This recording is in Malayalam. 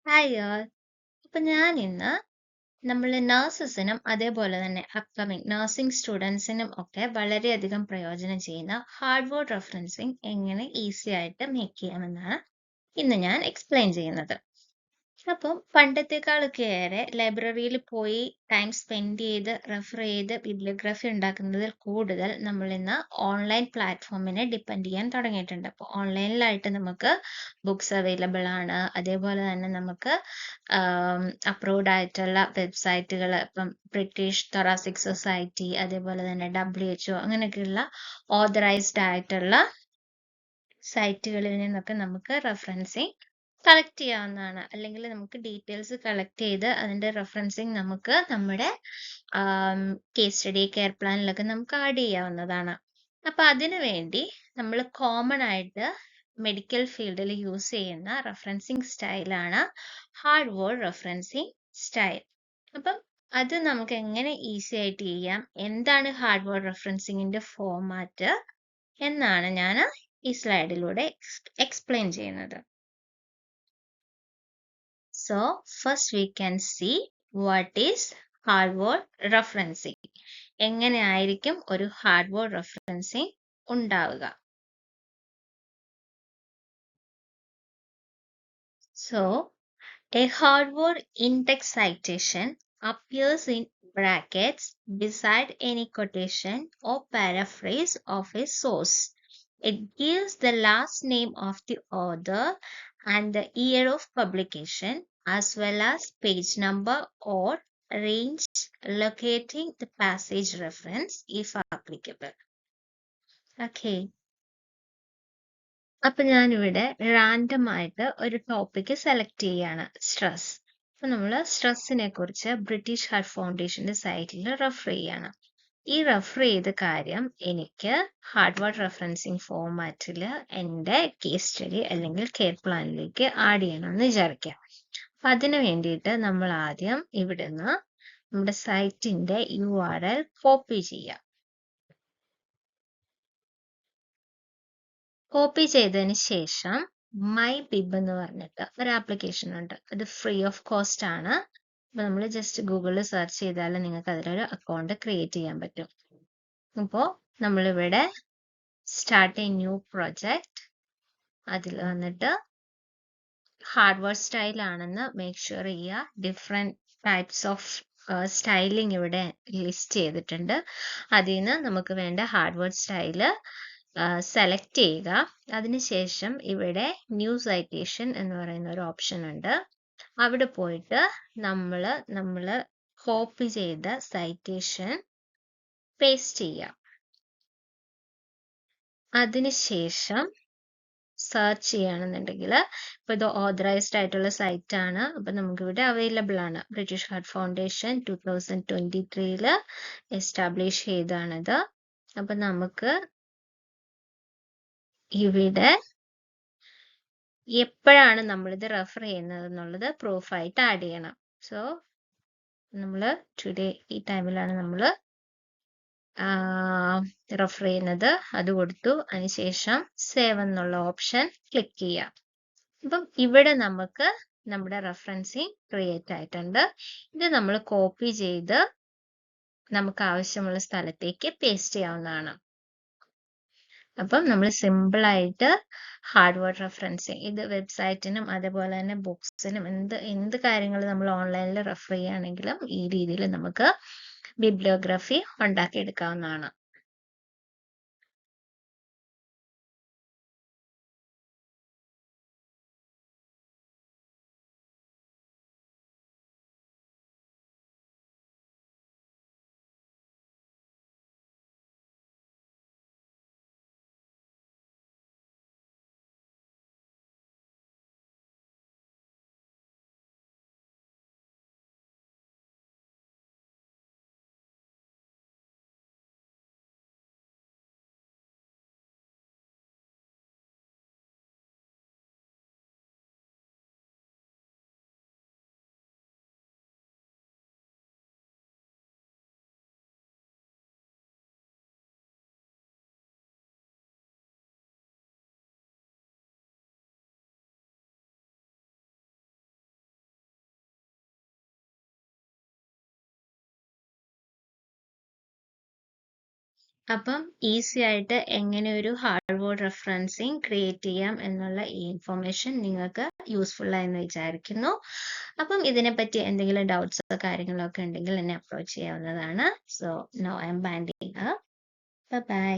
Hi all. അപ്പൊ ഞാൻ ഇന്ന് നമ്മൾ നഴ്സസിനും അതേപോലെ തന്നെ അപ്കമിങ് നഴ്സിംഗ് സ്റ്റുഡൻസിനും ഒക്കെ വളരെയധികം പ്രയോജനം ചെയ്യുന്ന ഹാർഡ് വേർഡ് റെഫറൻസിങ് എങ്ങനെ ഈസി ആയിട്ട് മേക്ക് ചെയ്യാമെന്നാണ് ഇന്ന് ഞാൻ എക്സ്പ്ലെയിൻ ചെയ്യുന്നത്. അപ്പം പണ്ടത്തെക്കാളൊക്കെ ഏറെ ലൈബ്രറിയിൽ പോയി ടൈം സ്പെൻഡ് ചെയ്ത് റെഫർ ചെയ്ത് ബിബ്ലിയോഗ്രഫി ഉണ്ടാക്കുന്നതിൽ കൂടുതൽ നമ്മൾ ഇന്ന് ഓൺലൈൻ പ്ലാറ്റ്ഫോമിനെ ഡിപ്പെൻഡ് ചെയ്യാൻ തുടങ്ങിയിട്ടുണ്ട്. അപ്പോൾ ഓൺലൈനിലായിട്ട് നമുക്ക് ബുക്സ് അവൈലബിൾ ആണ്. അതേപോലെ തന്നെ നമുക്ക് അപ്രൂവ്ഡ് ആയിട്ടുള്ള വെബ്സൈറ്റുകൾ, ഇപ്പം ബ്രിട്ടീഷ് തൊറാസിക് സൊസൈറ്റി, അതേപോലെ തന്നെ WHO, അങ്ങനെയൊക്കെയുള്ള ഓതറൈസ്ഡ് ആയിട്ടുള്ള സൈറ്റുകളിൽ നിന്നൊക്കെ നമുക്ക് റെഫറൻസിങ് കളക്ട് ചെയ്യാവുന്നതാണ്. അല്ലെങ്കിൽ നമുക്ക് ഡീറ്റെയിൽസ് കളക്ട് ചെയ്ത് അതിന്റെ റെഫറൻസിങ് നമുക്ക് നമ്മുടെ കേസ് സ്റ്റഡി കെയർ പ്ലാനിലൊക്കെ നമുക്ക് ആഡ് ചെയ്യാവുന്നതാണ്. അപ്പൊ അതിനു വേണ്ടി നമ്മൾ കോമൺ ആയിട്ട് മെഡിക്കൽ ഫീൽഡിൽ യൂസ് ചെയ്യുന്ന റെഫറൻസിങ് സ്റ്റൈലാണ് ഹാർഡ് വേർഡ് റെഫറൻസിങ് സ്റ്റൈൽ. അപ്പം അത് നമുക്ക് എങ്ങനെ ഈസി ആയിട്ട് ചെയ്യാം, എന്താണ് ഹാർഡ് വേർഡ് റെഫറൻസിങ്ങിന്റെ ഫോർമാറ്റ് എന്നാണ് ഞാൻ ഈ സ്ലൈഡിലൂടെ എക്സ്പ്ലെയിൻ ചെയ്യുന്നത്. So first we can see what is hard word referencing. എങ്ങനെയായിരിക്കും ഒരു ഹാർഡ് വേർഡ് റെഫറൻസിങ് ഉണ്ടാവുക? So a hard word index citation appears in brackets beside any quotation or paraphrase of a source. It gives the last name of the author and the year of publication, as well as page number or range locating the passage reference if applicable. Okay. അപ്പൊ ഞാനിവിടെ റാൻഡം ആയിട്ട് ഒരു ടോപ്പിക് സെലക്ട് ചെയ്യാണ്, സ്ട്രെസ്. അപ്പൊ നമ്മൾ സ്ട്രെസ്സിനെ കുറിച്ച് ബ്രിട്ടീഷ് ഹാർട്ട് ഫൗണ്ടേഷന്റെ സൈറ്റിൽ റെഫർ ചെയ്യാണ്. ഈ റെഫർ ചെയ്ത കാര്യം എനിക്ക് ഹാർഡ് വേർഡ് റെഫറൻസിങ് ഫോർമാറ്റിൽ എൻ്റെ കേസ് സ്റ്റഡി അല്ലെങ്കിൽ കെയർ പ്ലാനിലേക്ക് ആഡ് ചെയ്യണമെന്ന് വിചാരിക്കാം. അപ്പൊ അതിന് വേണ്ടിയിട്ട് നമ്മൾ ആദ്യം ഇവിടുന്ന് നമ്മുടെ സൈറ്റിന്റെ URL കോപ്പി ചെയ്യാം. കോപ്പി ചെയ്തതിന് ശേഷം MyBib എന്ന് പറഞ്ഞിട്ട് ഒരു ആപ്ലിക്കേഷൻ ഉണ്ട്. അത് ഫ്രീ ഓഫ് കോസ്റ്റ് ആണ്. അപ്പൊ നമ്മൾ ജസ്റ്റ് ഗൂഗിളിൽ സെർച്ച് ചെയ്താൽ നിങ്ങൾക്ക് അതിലൊരു അക്കൗണ്ട് ക്രിയേറ്റ് ചെയ്യാൻ പറ്റും. അപ്പോൾ നമ്മളിവിടെ സ്റ്റാർട്ട് എ ന്യൂ പ്രൊജക്റ്റ്, അതിൽ വന്നിട്ട് ഹാർഡ് വേർഡ് സ്റ്റൈൽ ആണെന്ന് മേക്ക് ഷുവർ ചെയ്യുക. ഡിഫറെന്റ് ടൈപ്സ് ഓഫ് സ്റ്റൈലിംഗ് ഇവിടെ ലിസ്റ്റ് ചെയ്തിട്ടുണ്ട്. അതിൽ നിന്ന് നമുക്ക് വേണ്ട ഹാർഡ് വേർഡ് സ്റ്റൈല് സെലക്ട് ചെയ്യുക. അതിനുശേഷം ഇവിടെ ന്യൂ സൈറ്റേഷൻ എന്ന് പറയുന്ന ഒരു ഓപ്ഷൻ ഉണ്ട്. അവിടെ പോയിട്ട് നമ്മൾ കോപ്പി ചെയ്ത സൈറ്റേഷൻ പേസ്റ്റ് ചെയ്യാം. അതിനുശേഷം സെർച്ച് ചെയ്യുകയാണെന്നുണ്ടെങ്കിൽ ഇപ്പൊ ഇത് ഓതറൈസ്ഡ് ആയിട്ടുള്ള സൈറ്റ് ആണ്. അപ്പൊ നമുക്ക് ഇവിടെ അവൈലബിൾ ആണ്. ബ്രിട്ടീഷ് ഹാർട്ട് ഫൗണ്ടേഷൻ 2023 എസ്റ്റാബ്ലിഷ് ചെയ്താണിത്. അപ്പൊ നമുക്ക് ഇവിടെ എപ്പോഴാണ് നമ്മളിത് റെഫർ ചെയ്യുന്നത് എന്നുള്ളത് പ്രൂഫായിട്ട് ആഡ് ചെയ്യണം. സോ നമ്മൾ ടുഡേ ഈ ടൈമിലാണ് നമ്മൾ റെഫർ ചെയ്യുന്നത്. അത് കൊടുത്തു. അതിനുശേഷം സേവ് എന്നുള്ള ഓപ്ഷൻ ക്ലിക്ക് ചെയ്യാം. അപ്പം ഇവിടെ നമുക്ക് നമ്മുടെ റെഫറൻസിങ് ക്രിയേറ്റ് ആയിട്ടുണ്ട്. ഇത് നമ്മൾ കോപ്പി ചെയ്ത് നമുക്ക് ആവശ്യമുള്ള സ്ഥലത്തേക്ക് പേസ്റ്റ് ചെയ്യാവുന്നതാണ്. അപ്പം നമ്മൾ സിമ്പിൾ ആയിട്ട് ഹാർഡ് വേർഡ് റെഫറൻസിങ്, ഇത് വെബ്സൈറ്റിനും അതേപോലെ തന്നെ ബുക്സിനും എന്ത് കാര്യങ്ങൾ നമ്മൾ ഓൺലൈനിൽ റെഫർ ചെയ്യുകയാണെങ്കിലും ഈ രീതിയിൽ നമുക്ക് ബിബ്ലിയോഗ്രഫി ഉണ്ടാക്കിയെടുക്കാവുന്നതാണ്. അപ്പം ഈസി ആയിട്ട് എങ്ങനെ ഒരു ഹാർഡ് വേർഡ് റെഫറൻസിങ് ക്രിയേറ്റ് ചെയ്യാം എന്നുള്ള ഈ ഇൻഫർമേഷൻ നിങ്ങൾക്ക് യൂസ്ഫുൾ ആയെന്ന് വിചാരിക്കുന്നു. അപ്പം ഇതിനെപ്പറ്റി എന്തെങ്കിലും ഡൗട്ട്സോ കാര്യങ്ങളോ ഒക്കെ ഉണ്ടെങ്കിൽ എന്നെ അപ്രോച്ച് ചെയ്യാവുന്നതാണ്. So no I'm banding up. By.